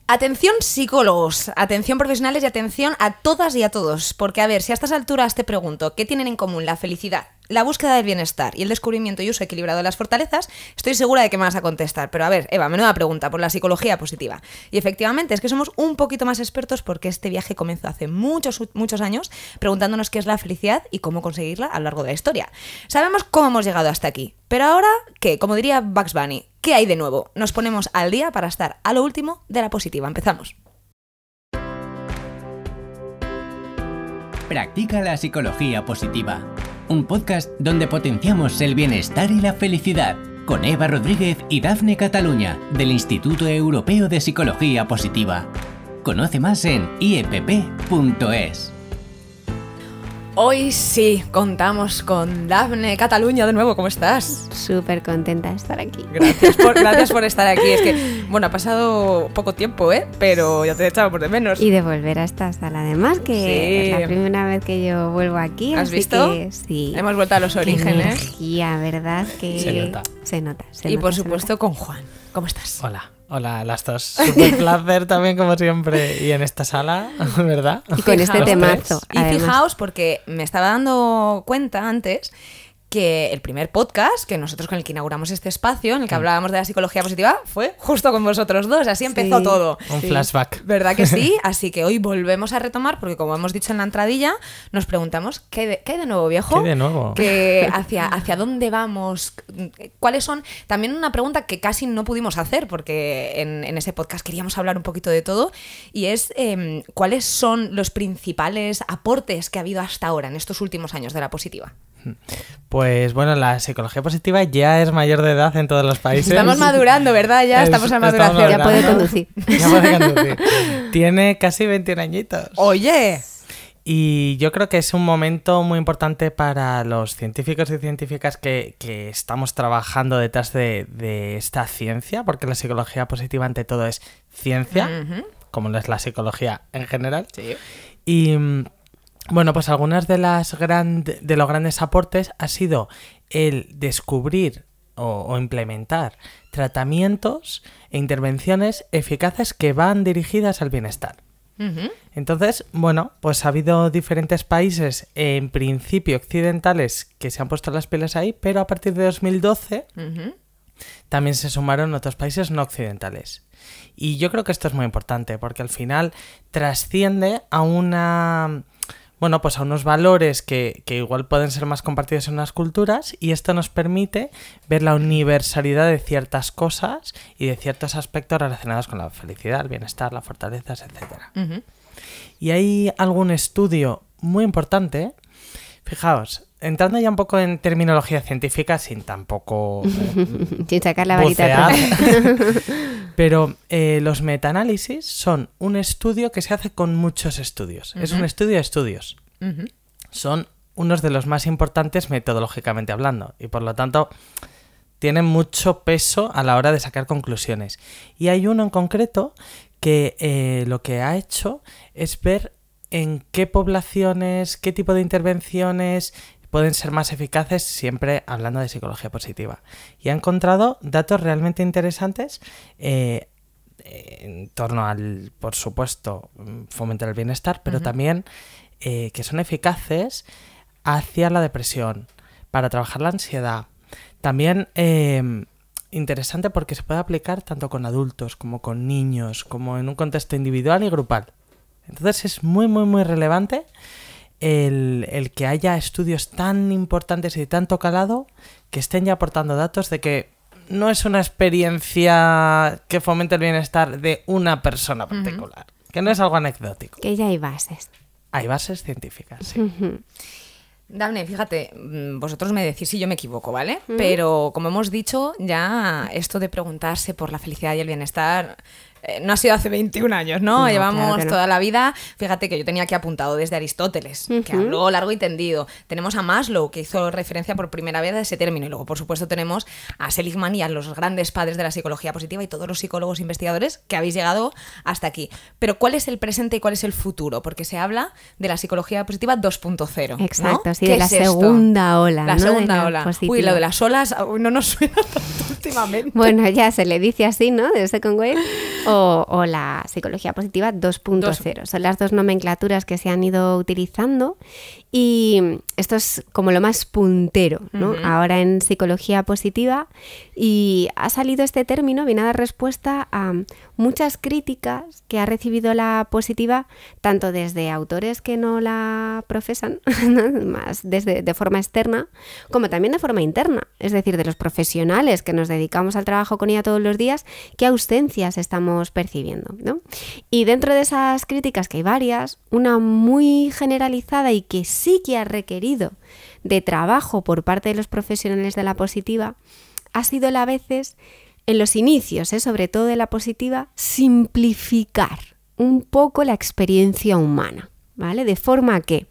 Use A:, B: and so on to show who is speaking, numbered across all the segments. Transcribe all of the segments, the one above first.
A: Atención psicólogos, atención profesionales y atención a todas y a todos, porque a ver, si a estas alturas te pregunto qué tienen en común la felicidad, la búsqueda del bienestar y el descubrimiento y uso equilibrado de las fortalezas, estoy segura de que me vas a contestar. Pero a ver, Eva, menuda pregunta por la psicología positiva. Y efectivamente, es que somos un poquito más expertos porque este viaje comenzó hace muchos años preguntándonos qué es la felicidad y cómo conseguirla a lo largo de la historia. Sabemos cómo hemos llegado hasta aquí, pero ahora, ¿qué? Como diría Bugs Bunny, ¿qué hay de nuevo? Nos ponemos al día para estar a lo último de la positiva. Empezamos.
B: Practica la psicología positiva. Un podcast donde potenciamos el bienestar y la felicidad. Con Eva Rodríguez y Dafne Cataluña, del Instituto Europeo de Psicología Positiva. Conoce más en iepp.es.
A: Hoy sí, contamos con Dafne Cataluña de nuevo. ¿Cómo estás?
C: Súper contenta de estar aquí.
A: Gracias por estar aquí. Es que, bueno, ha pasado poco tiempo, pero ya te he echado por de menos.
C: Y de volver a esta sala, además, que es la primera vez que yo vuelvo aquí.
A: ¿Has
C: así
A: visto?
C: Que, sí.
A: Hemos vuelto a los orígenes.
C: Energía, ¿verdad? Que se nota.
A: Y por supuesto con Juan. ¿Cómo estás?
D: Hola, las dos. Súper placer también, como siempre. Y en esta sala, ¿verdad?
C: Y con este temazo.
A: Y fijaos, porque me estaba dando cuenta antes que el primer podcast que nosotros con el que inauguramos este espacio, en el que hablábamos de la psicología positiva, fue justo con vosotros dos. Así empezó todo.
D: Un flashback.
A: ¿Verdad que sí? Así que hoy volvemos a retomar, porque como hemos dicho en la entradilla, nos preguntamos ¿qué hay de nuevo, viejo?
D: ¿Qué de nuevo?
A: ¿Hacia dónde vamos? ¿Cuáles son? También una pregunta que casi no pudimos hacer, porque en ese podcast queríamos hablar un poquito de todo, y es ¿cuáles son los principales aportes que ha habido hasta ahora, en estos últimos años de la positiva?
D: Pues bueno, la psicología positiva ya es mayor de edad en todos los países.
A: Estamos madurando, ¿verdad? Ya estamos en maduración.
C: Ya puede conducir.
D: Ya puede conducir. Tiene casi 21 añitos.
A: ¡Oye!
D: Y yo creo que es un momento muy importante para los científicos y científicas que estamos trabajando detrás de esta ciencia, porque la psicología positiva ante todo es ciencia, como lo es la psicología en general.
A: Sí.
D: Y bueno, pues algunas de los grandes aportes ha sido el descubrir o implementar tratamientos e intervenciones eficaces que van dirigidas al bienestar. Entonces, bueno, pues ha habido diferentes países, en principio occidentales, que se han puesto las pilas ahí, pero a partir de 2012 también se sumaron otros países no occidentales. Y yo creo que esto es muy importante, porque al final trasciende a pues a unos valores que igual pueden ser más compartidos en unas culturas, y esto nos permite ver la universalidad de ciertas cosas y de ciertos aspectos relacionados con la felicidad, el bienestar, las fortalezas, etc. Y hay algún estudio muy importante, fijaos, entrando ya un poco en terminología científica, sin tampoco
C: sin sacar la varita
D: pero los metaanálisis son un estudio que se hace con muchos estudios. Es un estudio de estudios. Son unos de los más importantes metodológicamente hablando, y por lo tanto tienen mucho peso a la hora de sacar conclusiones. Y hay uno en concreto que lo que ha hecho es ver en qué poblaciones, qué tipo de intervenciones pueden ser más eficaces, siempre hablando de psicología positiva. Y ha encontrado datos realmente interesantes en torno al, por supuesto, fomentar el bienestar, pero también que son eficaces hacia la depresión, para trabajar la ansiedad. También interesante porque se puede aplicar tanto con adultos como con niños, como en un contexto individual y grupal. Entonces es muy, muy, muy relevante el que haya estudios tan importantes y de tanto calado que estén ya aportando datos de que no es una experiencia que fomente el bienestar de una persona particular, que no es algo anecdótico.
C: Que ya hay bases.
D: Hay bases científicas, sí.
A: Dafne, fíjate, vosotros me decís si yo me equivoco, ¿vale? Pero como hemos dicho, ya esto de preguntarse por la felicidad y el bienestar no ha sido hace 21 años, ¿no?
C: No,
A: Llevamos
C: claro que no.
A: toda la vida. Fíjate que yo tenía aquí apuntado desde Aristóteles, que habló largo y tendido. Tenemos a Maslow, que hizo referencia por primera vez a ese término. Y luego, por supuesto, tenemos a Seligman y a los grandes padres de la psicología positiva y todos los psicólogos investigadores que habéis llegado hasta aquí. Pero ¿cuál es el presente y cuál es el futuro? Porque se habla de la psicología positiva 2.0, ¿no?
C: Exacto, sí,
A: ¿Qué
C: de la
A: es esto?
C: segunda ola.
A: La
C: ¿no?
A: segunda
C: de la
A: ola.
C: positiva.
A: Uy, lo de las olas no nos suena tanto últimamente.
C: Bueno, ya se le dice así, ¿no? De second wave. o la psicología positiva 2.0. Son las dos nomenclaturas que se han ido utilizando y esto es como lo más puntero, ¿no? Ahora en psicología positiva, y ha salido este término, viene a dar respuesta a muchas críticas que ha recibido la positiva, tanto desde autores que no la profesan, más de forma externa, como también de forma interna, es decir, de los profesionales que nos dedicamos al trabajo con ella todos los días, qué ausencias estamos percibiendo, ¿no? Y dentro de esas críticas, que hay varias, una muy generalizada y que sí que ha requerido de trabajo por parte de los profesionales de la positiva, ha sido a veces, en los inicios, sobre todo de la positiva, simplificar un poco la experiencia humana, ¿vale? De forma que,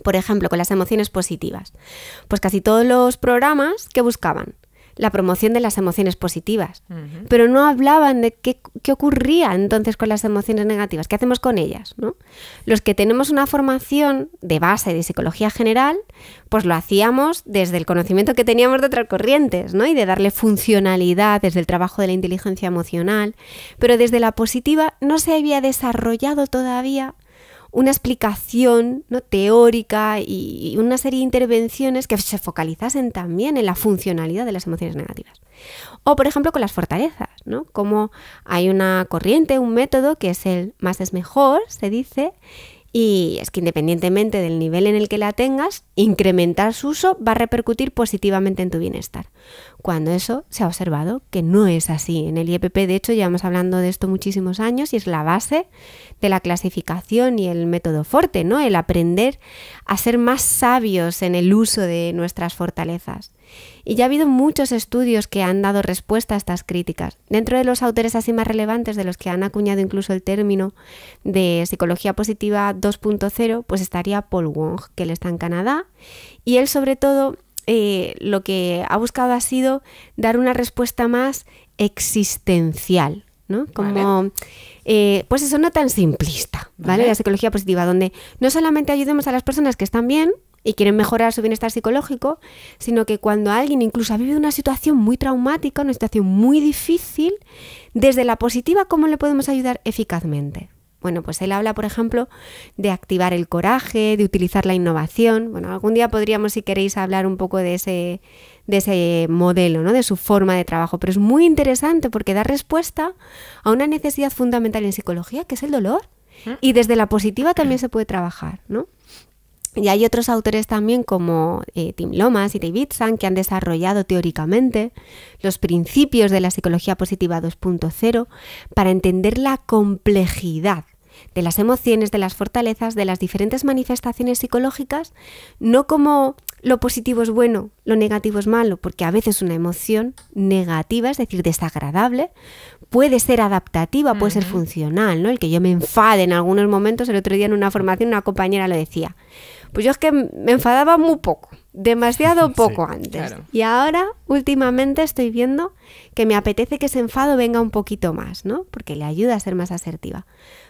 C: por ejemplo, con las emociones positivas, pues casi todos los programas que buscaban la promoción de las emociones positivas, pero no hablaban de qué ocurría entonces con las emociones negativas, qué hacemos con ellas, ¿no? Los que tenemos una formación de base de psicología general, pues lo hacíamos desde el conocimiento que teníamos de otras corrientes, ¿no? Y de darle funcionalidad desde el trabajo de la inteligencia emocional, pero desde la positiva no se había desarrollado todavía una explicación, ¿no?, teórica y una serie de intervenciones que se focalizasen también en la funcionalidad de las emociones negativas. O, por ejemplo, con las fortalezas, ¿no? Como hay una corriente, un método que es el más es mejor, se dice, y es que independientemente del nivel en el que la tengas, incrementar su uso va a repercutir positivamente en tu bienestar. Cuando eso se ha observado que no es así. En el IEPP, de hecho, llevamos hablando de esto muchísimos años y es la base de la clasificación y el método Forte, ¿no? El aprender a ser más sabios en el uso de nuestras fortalezas. Y ya ha habido muchos estudios que han dado respuesta a estas críticas. Dentro de los autores así más relevantes, de los que han acuñado incluso el término de psicología positiva 2.0, pues estaría Paul Wong, que él está en Canadá, y él sobre todo lo que ha buscado ha sido dar una respuesta más existencial, ¿no? Como, pues eso, no tan simplista, ¿vale? La psicología positiva, donde no solamente ayudemos a las personas que están bien y quieren mejorar su bienestar psicológico, sino que cuando alguien incluso ha vivido una situación muy traumática, una situación muy difícil, desde la positiva, ¿cómo le podemos ayudar eficazmente? Bueno, pues él habla, por ejemplo, de activar el coraje, de utilizar la innovación. Bueno, algún día podríamos, si queréis, hablar un poco de ese modelo, ¿no? De su forma de trabajo. Pero es muy interesante porque da respuesta a una necesidad fundamental en psicología, que es el dolor. Y desde la positiva también se puede trabajar, ¿no? Y hay otros autores también como Tim Lomas y David Sand que han desarrollado teóricamente los principios de la psicología positiva 2.0 para entender la complejidad de las emociones, de las fortalezas, de las diferentes manifestaciones psicológicas, no como lo positivo es bueno, lo negativo es malo, porque a veces una emoción negativa, es decir, desagradable, puede ser adaptativa, puede ser funcional, ¿no? El que yo me enfade en algunos momentos, el otro día en una formación una compañera lo decía, pues yo es que me enfadaba muy poco, demasiado poco antes. Claro. Y ahora, últimamente, estoy viendo que me apetece que ese enfado venga un poquito más, ¿no? Porque le ayuda a ser más asertiva.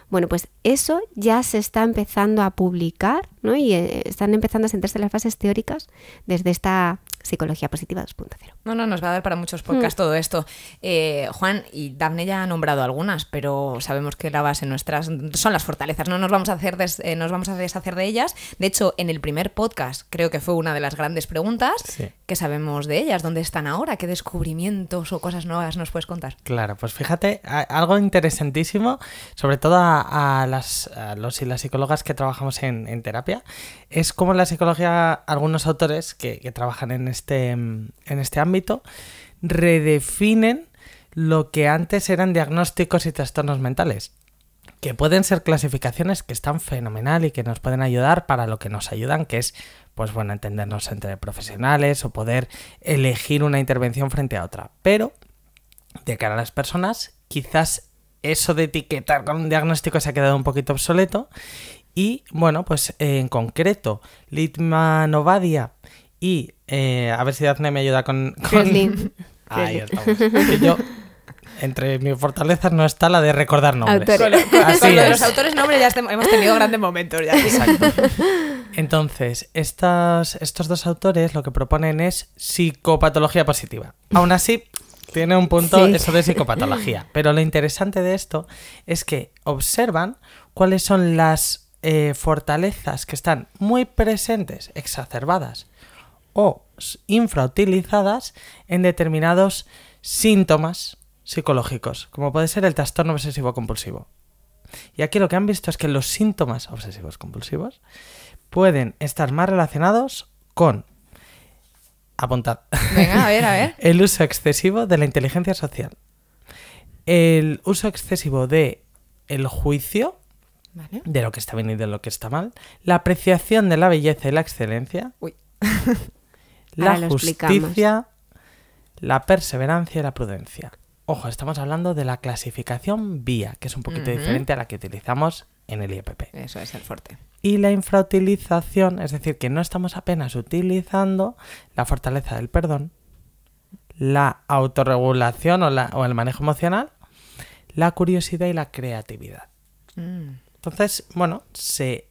C: Bueno, pues eso ya se está empezando a publicar, ¿no? Y están empezando a sentarse las fases teóricas desde esta psicología positiva 2.0.
A: No, nos va a dar para muchos podcasts todo esto. Juan y Dafne ya ha nombrado algunas, pero sabemos que la base nuestras son las fortalezas. No nos vamos a deshacer de ellas. De hecho, en el primer podcast creo que fue una de las grandes preguntas. Sí. ¿Qué sabemos de ellas? ¿Dónde están ahora? ¿Qué descubrimientos o cosas nuevas nos puedes contar?
D: Claro, pues fíjate, algo interesantísimo, sobre todo a los y las psicólogas que trabajamos en terapia, es como la psicología, algunos autores que trabajan en este ámbito, redefinen lo que antes eran diagnósticos y trastornos mentales, que pueden ser clasificaciones que están fenomenal y que nos pueden ayudar para lo que nos ayudan, que es, pues bueno, entendernos entre profesionales o poder elegir una intervención frente a otra. Pero, de cara a las personas, quizás eso de etiquetar con un diagnóstico se ha quedado un poquito obsoleto y, bueno, pues en concreto, Littman Obadia y, a ver si Dafne me ayuda con... Ahí estamos. Yo, entre mis fortalezas no está la de recordar nombres.
A: Con los autores nombres ya hemos tenido grandes momentos. Ya.
D: Exacto. Entonces, estos dos autores lo que proponen es psicopatología positiva. Aún así, tiene un punto
C: Sí.
D: eso de psicopatología. Pero lo interesante de esto es que observan cuáles son las fortalezas que están muy presentes, exacerbadas o infrautilizadas en determinados síntomas psicológicos, como puede ser el trastorno obsesivo-compulsivo. Y aquí lo que han visto es que los síntomas obsesivos-compulsivos pueden estar más relacionados con, apuntad,
A: Venga, a ver.
D: el uso excesivo de la inteligencia social, el uso excesivo de el juicio
A: Vale.
D: de lo que está bien y de lo que está mal, la apreciación de la belleza y la excelencia,
A: Uy.
D: la
C: Ahora lo explicamos.
D: justicia, la perseverancia y la prudencia. Ojo, estamos hablando de la clasificación VIA, que es un poquito diferente a la que utilizamos en el IEPP.
A: Eso es el fuerte.
D: Y la infrautilización, es decir, que no estamos apenas utilizando la fortaleza del perdón, la autorregulación o el manejo emocional, la curiosidad y la creatividad. Entonces, bueno, se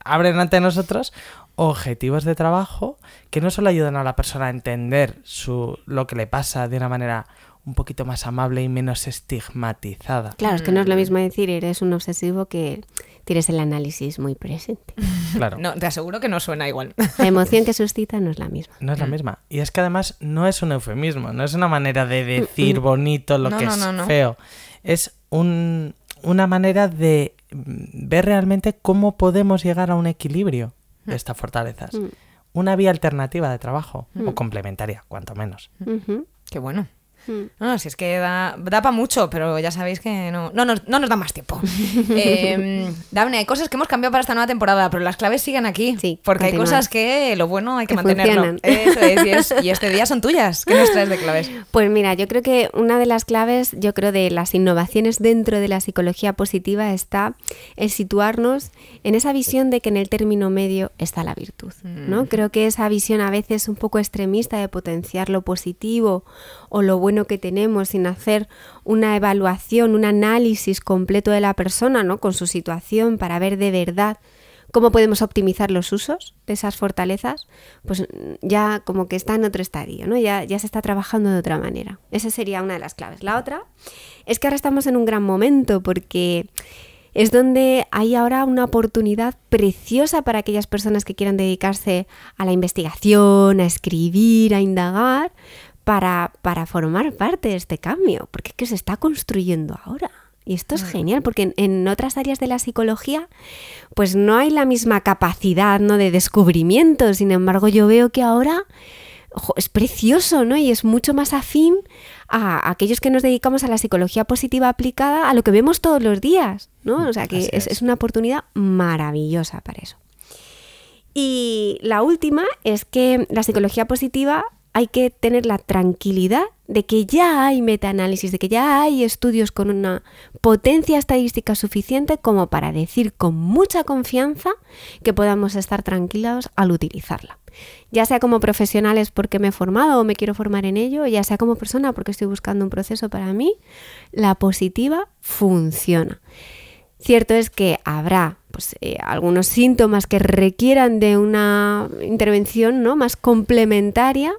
D: abren ante nosotros objetivos de trabajo que no solo ayudan a la persona a entender lo que le pasa de una manera un poquito más amable y menos estigmatizada.
C: Claro, es que no es lo mismo decir eres un obsesivo que tienes el análisis muy presente.
D: Claro.
A: No, te aseguro que no suena igual.
C: La emoción que suscita no es la misma.
D: No es la misma. Y es que además no es un eufemismo, no es una manera de decir bonito lo que es feo. Es una manera de ver realmente cómo podemos llegar a un equilibrio de estas fortalezas. Una vía alternativa de trabajo, o complementaria, cuanto menos.
A: Qué bueno. No, si es que da para mucho, pero ya sabéis que no nos da más tiempo. Dafne, hay cosas que hemos cambiado para esta nueva temporada, pero las claves siguen aquí.
C: Sí,
A: porque hay
C: continúan.
A: cosas que lo bueno hay que
C: Que
A: mantenerlo.
C: funcionan.
A: Eso es, y este día son tuyas. ¿Qué nos traes de claves?
C: Pues mira, yo creo que una de las claves, de las innovaciones dentro de la psicología positiva está el situarnos en esa visión de que en el término medio está la virtud, ¿no? Creo que esa visión a veces un poco extremista de potenciar lo positivo o lo bueno que tenemos sin hacer una evaluación, un análisis completo de la persona, ¿no? Con su situación para ver de verdad cómo podemos optimizar los usos de esas fortalezas, pues ya como que está en otro estadio, ¿no? Ya se está trabajando de otra manera. Esa sería una de las claves. La otra es que ahora estamos en un gran momento porque es donde hay ahora una oportunidad preciosa para aquellas personas que quieran dedicarse a la investigación, a escribir, a indagar, para formar parte de este cambio, porque es que se está construyendo ahora. Y esto es genial, porque en otras áreas de la psicología pues no hay la misma capacidad, ¿no?, de descubrimiento. Sin embargo, yo veo que ahora es precioso, ¿no? Y es mucho más afín a aquellos que nos dedicamos a la psicología positiva aplicada a lo que vemos todos los días, ¿no? O sea que es una oportunidad maravillosa para eso. Y la última es que la psicología positiva hay que tener la tranquilidad de que ya hay metaanálisis, de que ya hay estudios con una potencia estadística suficiente como para decir con mucha confianza que podamos estar tranquilos al utilizarla. Ya sea como profesionales porque me he formado o me quiero formar en ello, ya sea como persona porque estoy buscando un proceso para mí, la positiva funciona. Cierto es que habrá algunos síntomas que requieran de una intervención, ¿no?, más complementaria,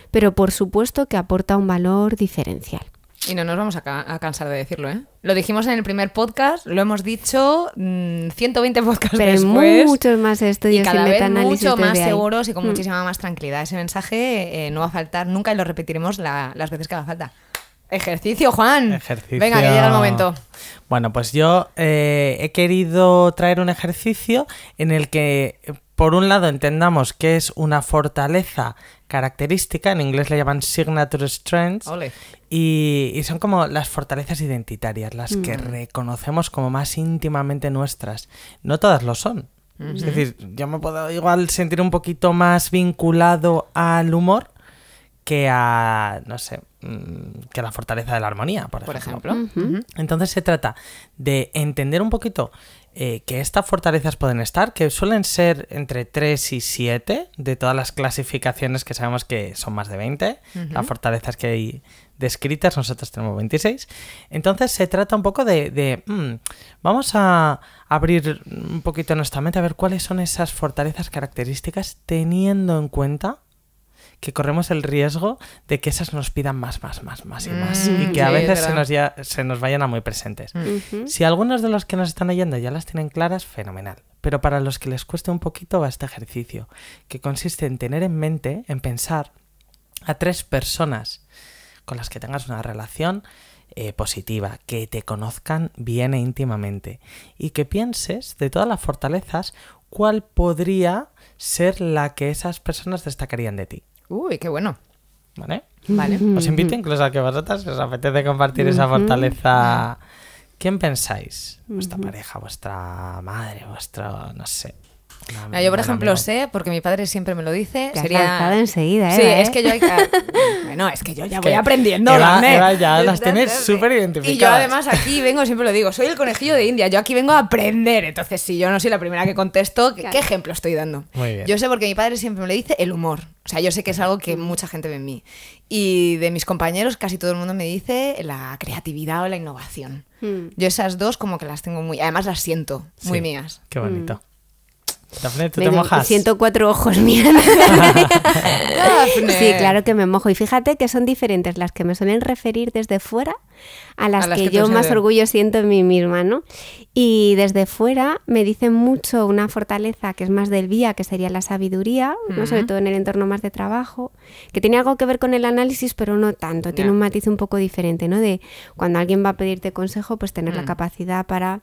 C: pero por supuesto que aporta un valor diferencial.
A: Y no nos vamos a cansar de decirlo, ¿eh? Lo dijimos en el primer podcast, lo hemos dicho 120 podcasts
C: pero
A: después.
C: Hay muchos más estudios
A: y cada
C: y
A: vez
C: metaanálisis
A: mucho más
C: desde ahí.
A: seguros y con muchísima más tranquilidad. Ese mensaje no va a faltar nunca y lo repetiremos las veces que haga falta. Ejercicio, Juan.
D: Ejercicio.
A: Venga, que llega el momento.
D: Bueno, pues yo he querido traer un ejercicio en el que, por un lado, entendamos qué es una fortaleza característica, en inglés le llaman signature strengths,
A: Ole.
D: y son como las fortalezas identitarias, las que reconocemos como más íntimamente nuestras. No todas lo son. Es decir, yo me puedo igual sentir un poquito más vinculado al humor que a, no sé, que a la fortaleza de la armonía, por ejemplo. Entonces se trata de entender un poquito que estas fortalezas pueden estar, que suelen ser entre 3 y 7 de todas las clasificaciones que sabemos que son más de 20, las fortalezas que hay descritas, nosotros tenemos 26. Entonces se trata un poco de vamos a abrir un poquito nuestra mente a ver cuáles son esas fortalezas características teniendo en cuenta que corremos el riesgo de que esas nos pidan más y más. Y que a
A: sí,
D: veces
A: es
D: se nos vayan a muy presentes.
C: Ujú.
D: Si algunos de los que nos están oyendo ya las tienen claras, fenomenal. Pero para los que les cueste un poquito va este ejercicio, que consiste en tener en mente, en pensar a 3 personas con las que tengas una relación positiva, que te conozcan bien e íntimamente, y que pienses de todas las fortalezas cuál podría ser la que esas personas destacarían de ti.
A: Uy, qué bueno.
D: ¿Vale?
A: Vale.
D: Os invito incluso a que vosotras os apetece compartir esa fortaleza. ¿Quién pensáis? ¿Vuestra pareja, vuestra madre, vuestro, no sé?
A: Mira, yo, por
D: buen
A: ejemplo,
D: amigo?
A: sé, porque mi padre siempre me lo dice,
C: Te has
A: sería...
C: lanzado enseguida,
A: Sí,
C: Eva,
A: es que yo hay que... Bueno, es que yo ya voy
D: que
A: aprendiendo,
D: Eva
A: Dafne.
D: ya las tienes súper identificadas.
A: Y yo además aquí vengo, siempre lo digo, soy el conejillo de India, yo aquí vengo a aprender. Entonces, si yo no soy la primera que contesto, ¿qué ejemplo estoy dando?
D: Muy bien.
A: Yo sé, porque mi padre siempre me lo dice, el humor. O sea, yo sé que es algo que mucha gente ve en mí. Y de mis compañeros, casi todo el mundo me dice la creatividad o la innovación. Yo esas dos como que las tengo muy... Además las siento muy
D: Sí,
A: mías.
D: Qué bonito. Dafne, ¿tú
C: Me
D: te mojas?
C: Siento 4 ojos mirando.
A: Dafne.
C: Sí, claro que me mojo. Y fíjate que son diferentes las que me suelen referir desde fuera a las que
A: tú
C: yo más
A: sientes.
C: orgullo siento en mí misma, ¿no? Y desde fuera me dicen mucho una fortaleza que es más del vía, que sería la sabiduría, ¿no? Sobre todo en el entorno más de trabajo, que tiene algo que ver con el análisis, pero no tanto. Tiene
A: Ya.
C: un matiz un poco diferente, ¿no? De cuando alguien va a pedirte consejo, pues tener la capacidad para,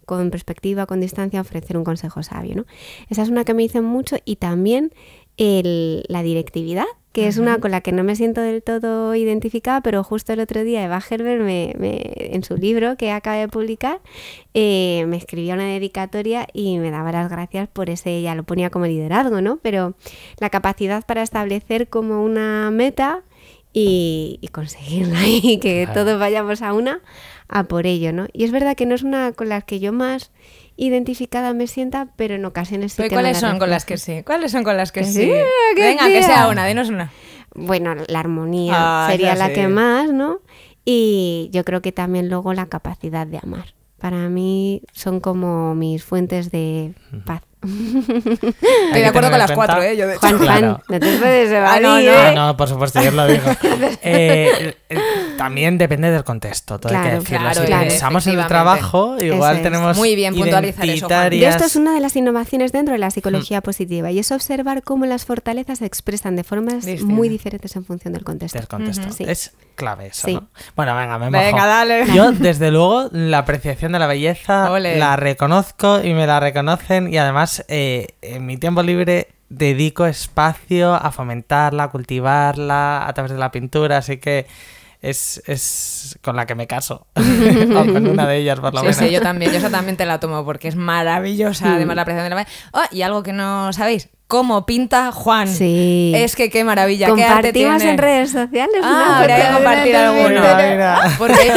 C: con perspectiva, con distancia, ofrecer un consejo sabio, ¿no? Esa es una que me dicen mucho. Y también la directividad, que es una con la que no me siento del todo identificada, pero justo el otro día Eva Gerber en su libro que acaba de publicar me escribía una dedicatoria y me daba las gracias por ese, ya lo ponía como liderazgo, ¿no? Pero la capacidad para establecer como una meta y conseguirla y que todos vayamos a por ello, ¿no? Y es verdad que no es una con las que yo más identificada me sienta, pero en ocasiones sí
A: Pero
C: que
A: ¿cuáles
C: me
A: son
C: la
A: con las que
C: reflejo.
A: sí? ¿Cuáles son con las que
C: ¿Que
A: sí?
C: sí? ¡Qué
A: Venga, que
C: tía!
A: sea una, denos una.
C: Bueno, la armonía sería
A: esa
C: la
A: sí.
C: que más, ¿no? Y yo creo que también luego la capacidad de amar. Para mí son como mis fuentes de paz.
A: Estoy de acuerdo con las 4, ¿eh? Yo de hecho.
C: Juan,
D: Claro.
C: no te puedes evadir,
A: no, no.
C: ¿eh?
D: No, por supuesto, yo os lo digo. También depende del contexto, todo hay que
C: Claro,
D: decirlo.
A: claro,
D: Si
A: claro,
D: pensamos en el
A: efectivamente.
D: trabajo, igual
C: Eso es.
D: tenemos
A: Muy bien puntualizar eso, Juan.
C: Y
D: identitarias...
C: esto es una de las innovaciones dentro de la psicología positiva, y es observar cómo las fortalezas se expresan de formas
A: Distintas.
C: muy diferentes en función del contexto.
D: del contexto.
C: Sí.
D: Es clave eso,
C: Sí.
D: ¿no? Bueno, venga, me mojo.
A: Venga, dale.
D: Yo, desde luego, la apreciación de la belleza
A: Ole.
D: la reconozco y me la reconocen, y además en mi tiempo libre dedico espacio a fomentarla, a cultivarla a través de la pintura, así que es con la que me caso. O con una de ellas, por lo
A: Sí,
D: menos.
A: sí, yo también. Yo esa también te la tomo porque es maravillosa, además la apreciación de la... Oh, y algo que no sabéis, cómo pinta Juan.
C: Sí.
A: Es que qué maravilla, qué arte
C: Compartimos
A: tiene.
C: en redes sociales.
A: Ah, habría que compartir alguno.
D: Mira.
A: Porque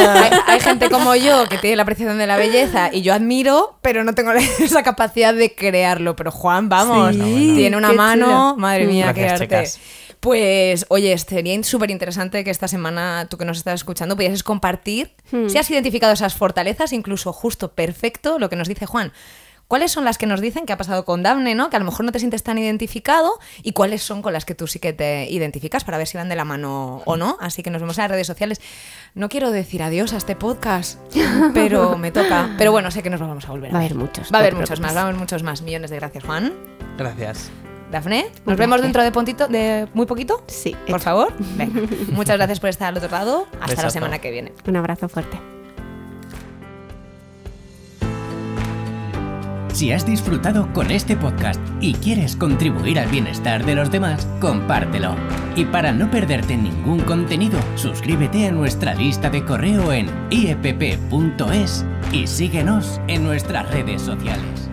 A: hay gente como yo que tiene la apreciación de la belleza y yo admiro, pero no tengo esa capacidad de crearlo. Pero Juan, vamos,
C: Sí,
A: tiene una
C: qué
A: mano,
C: chulo.
A: madre mía,
D: Gracias,
A: qué arte.
D: chicas.
A: Pues, oye, sería súper interesante que esta semana, tú que nos estás escuchando, pudieses compartir si has identificado esas fortalezas, incluso justo perfecto lo que nos dice Juan. ¿Cuáles son las que nos dicen que ha pasado con Dafne, ¿no? Que a lo mejor no te sientes tan identificado, y cuáles son con las que tú sí que te identificas, para ver si van de la mano o no? Así que nos vemos en las redes sociales. No quiero decir adiós a este podcast, pero me toca. Pero bueno, sé que nos vamos a volver a
C: Va a
A: ver.
C: haber muchos,
A: Va a
C: no
A: haber
C: te
A: muchos más,
C: preocupes.
A: va a haber muchos más. Millones de gracias, Juan.
D: Gracias.
A: Dafne,
C: Un
A: nos vemos
C: placer.
A: dentro de muy poquito.
C: Sí,
A: Por
C: hecho.
A: favor. Venga. Muchas gracias por estar al otro lado. Hasta la
D: Besazo.
A: semana que viene.
C: Un abrazo fuerte.
B: Si has disfrutado con este podcast y quieres contribuir al bienestar de los demás, compártelo. Y para no perderte ningún contenido, suscríbete a nuestra lista de correo en iepp.es y síguenos en nuestras redes sociales.